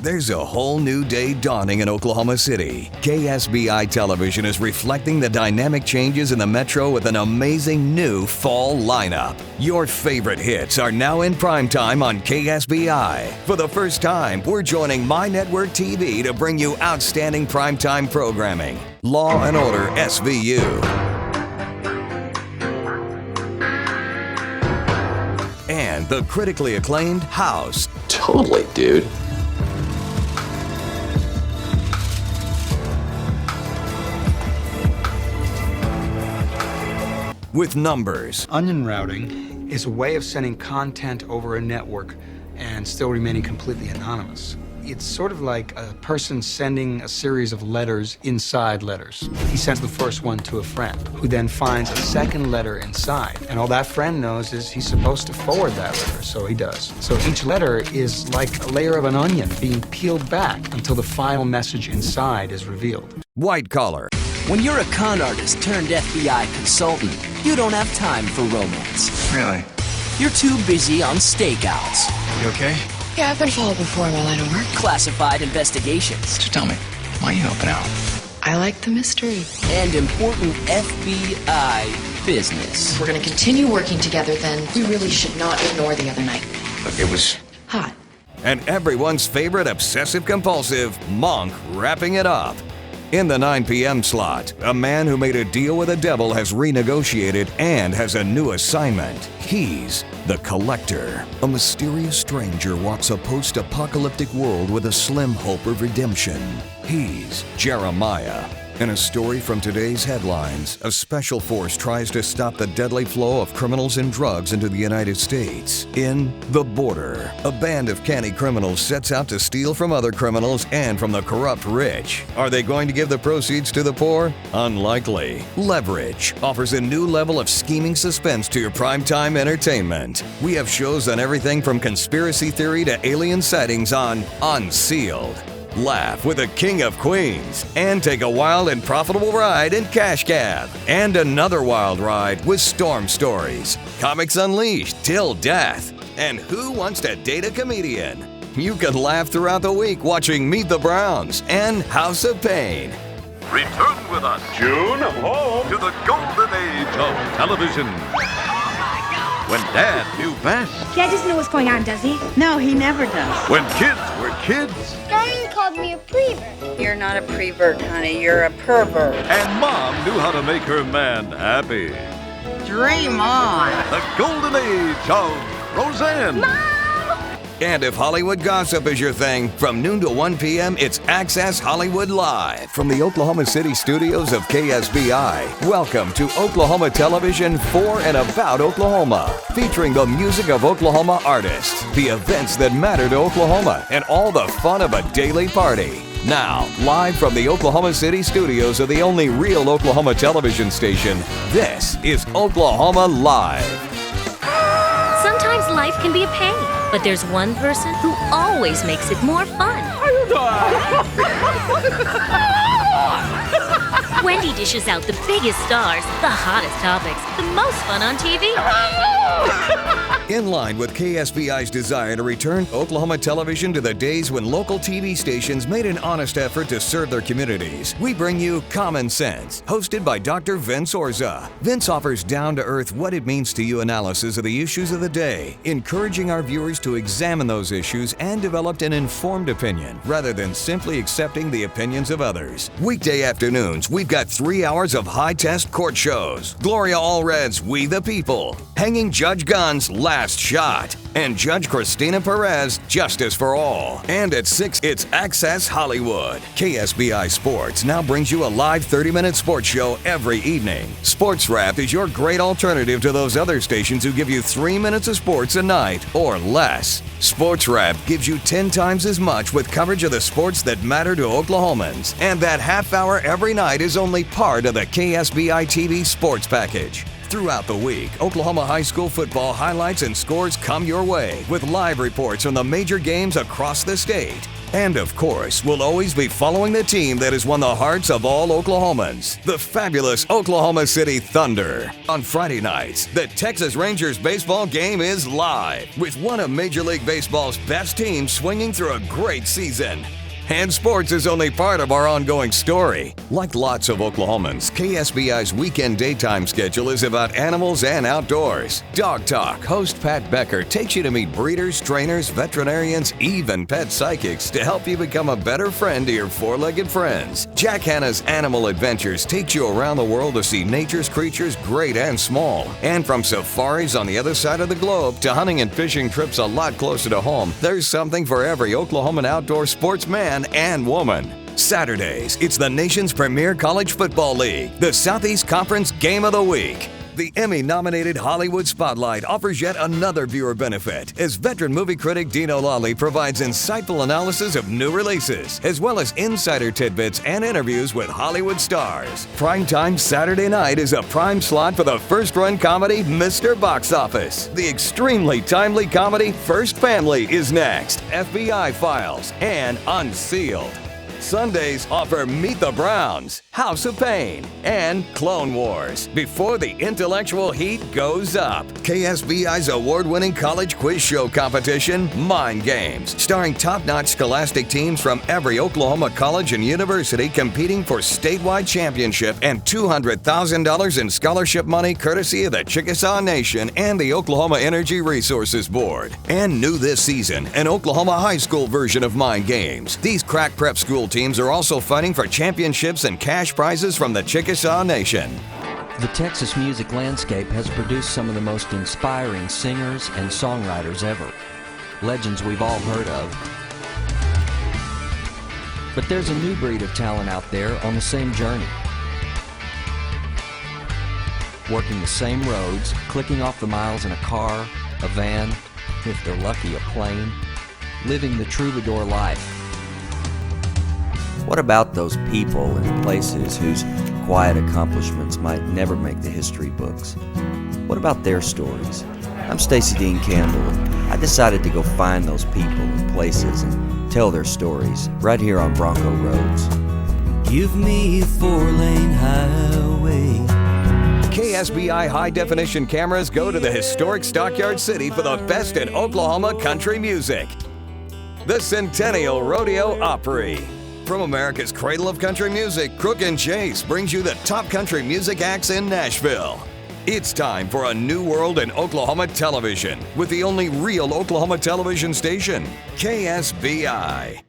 There's a whole new day dawning in Oklahoma City. KSBI Television is reflecting the dynamic changes in the metro with an amazing new fall lineup. Your favorite hits are now in primetime on KSBI. For the first time, we're joining My Network TV to bring you outstanding primetime programming. Law and Order SVU. And the critically acclaimed House. Totally, dude. With numbers. Onion routing is a way of sending content over a network and still remaining completely anonymous. It's sort of like a person sending a series of letters inside letters. He sends the first one to a friend, who then finds a second letter inside. And all that friend knows is he's supposed to forward that letter, so he does. So each letter is like a layer of an onion being peeled back until the final message inside is revealed. White collar. When you're a con artist turned FBI consultant, you don't have time for romance. Really? You're too busy on stakeouts. You okay? Yeah, I've been followed before in my line of work. Classified investigations. So tell me, why are you helping out? I like the mystery. And important FBI business. If we're going to continue working together, then we really should not ignore the other night. Look, it was Hot. And everyone's favorite obsessive-compulsive, Monk, wrapping it up. In the 9 p.m. slot, a man who made a deal with the devil has renegotiated and has a new assignment. He's the Collector. A mysterious stranger walks a post-apocalyptic world with a slim hope of redemption. He's Jeremiah. In a story from today's headlines, a special force tries to stop the deadly flow of criminals and drugs into the United States. In The Border, a band of canny criminals sets out to steal from other criminals and from the corrupt rich. Are they going to give the proceeds to the poor? Unlikely. Leverage offers a new level of scheming suspense to your primetime entertainment. We have shows on everything from conspiracy theory to alien sightings on Unsealed. Laugh with the King of Queens and take a wild and profitable ride in Cash Cab. And another wild ride with Storm Stories. Comics Unleashed till death. And Who Wants to Date a Comedian? You can laugh throughout the week watching Meet the Browns and House of Pain. Return with us, June, home to the golden age of television. When Dad knew best. Dad doesn't know what's going on, does he? No, he never does. When kids were kids. Darren called me a prevert. You're not a prevert, honey. You're a pervert. And Mom knew how to make her man happy. Dream on. The golden age of Roseanne. Mom! And if Hollywood gossip is your thing, from noon to 1 p.m., it's Access Hollywood Live. From the Oklahoma City studios of KSBI, welcome to Oklahoma Television for and about Oklahoma. Featuring the music of Oklahoma artists, the events that matter to Oklahoma, and all the fun of a daily party. Now, live from the Oklahoma City studios of the only real Oklahoma television station, this is Oklahoma Live. Sometimes life can be a pain, but there's one person who always makes it more fun. Wendy dishes out the biggest stars, the hottest topics, the most fun on TV. In line with KSBI's desire to return Oklahoma television to the days when local TV stations made an honest effort to serve their communities, we bring you Common Sense, hosted by Dr. Vince Orza. Vince offers down-to-earth what it means to you analysis of the issues of the day, encouraging our viewers to examine those issues and develop an informed opinion, rather than simply accepting the opinions of others. Weekday afternoons, we've got 3 hours of high-test court shows, Gloria Allred's We the People, Hanging Judge Gunn's Last Shot, and Judge Christina Perez, Justice for All. And at 6, it's Access Hollywood. KSBI Sports now brings you a live 30-minute sports show every evening. Sports Wrap is your great alternative to those other stations who give you 3 minutes of sports a night or less. Sports Wrap gives you 10 times as much with coverage of the sports that matter to Oklahomans. And that half hour every night is only part of the KSBI TV sports package. Throughout the week, Oklahoma high school football highlights and scores come your way with live reports from the major games across the state. And of course, we'll always be following the team that has won the hearts of all Oklahomans, the fabulous Oklahoma City Thunder. On Friday nights, the Texas Rangers baseball game is live, with one of Major League Baseball's best teams swinging through a great season. And sports is only part of our ongoing story. Like lots of Oklahomans, KSBI's weekend daytime schedule is about animals and outdoors. Dog Talk host Pat Becker takes you to meet breeders, trainers, veterinarians, even pet psychics to help you become a better friend to your four-legged friends. Jack Hanna's Animal Adventures takes you around the world to see nature's creatures great and small. And from safaris on the other side of the globe to hunting and fishing trips a lot closer to home, there's something for every Oklahoman outdoor sportsman and woman. Saturdays, it's the nation's premier college football league, the Southeast Conference Game of the Week. The Emmy-nominated Hollywood Spotlight offers yet another viewer benefit, as veteran movie critic Dino Lally provides insightful analysis of new releases, as well as insider tidbits and interviews with Hollywood stars. Primetime Saturday night is a prime slot for the first-run comedy Mr. Box Office. The extremely timely comedy First Family is next, FBI Files, and Unsealed. Sundays offer Meet the Browns, House of Pain, and Clone Wars before the intellectual heat goes up. KSBI's award-winning college quiz show competition, Mind Games, starring top-notch scholastic teams from every Oklahoma college and university competing for statewide championship and $200,000 in scholarship money courtesy of the Chickasaw Nation and the Oklahoma Energy Resources Board. And new this season, an Oklahoma high school version of Mind Games. These crack prep school teams are also fighting for championships and cash prizes from the Chickasaw Nation. The Texas music landscape has produced some of the most inspiring singers and songwriters ever. Legends we've all heard of. But there's a new breed of talent out there on the same journey. Working the same roads, clicking off the miles in a car, a van, if they're lucky, a plane, living the troubadour life. What about those people and places whose quiet accomplishments might never make the history books? What about their stories? I'm Stacey Dean Campbell, and I decided to go find those people and places and tell their stories right here on Bronco Roads. Give me a 4-lane highway. KSBI high-definition cameras go to the historic Stockyard City for the best in Oklahoma country music. The Centennial Rodeo Opry. From America's cradle of country music, Crook and Chase brings you the top country music acts in Nashville. It's time for a new world in Oklahoma television with the only real Oklahoma television station, KSBI.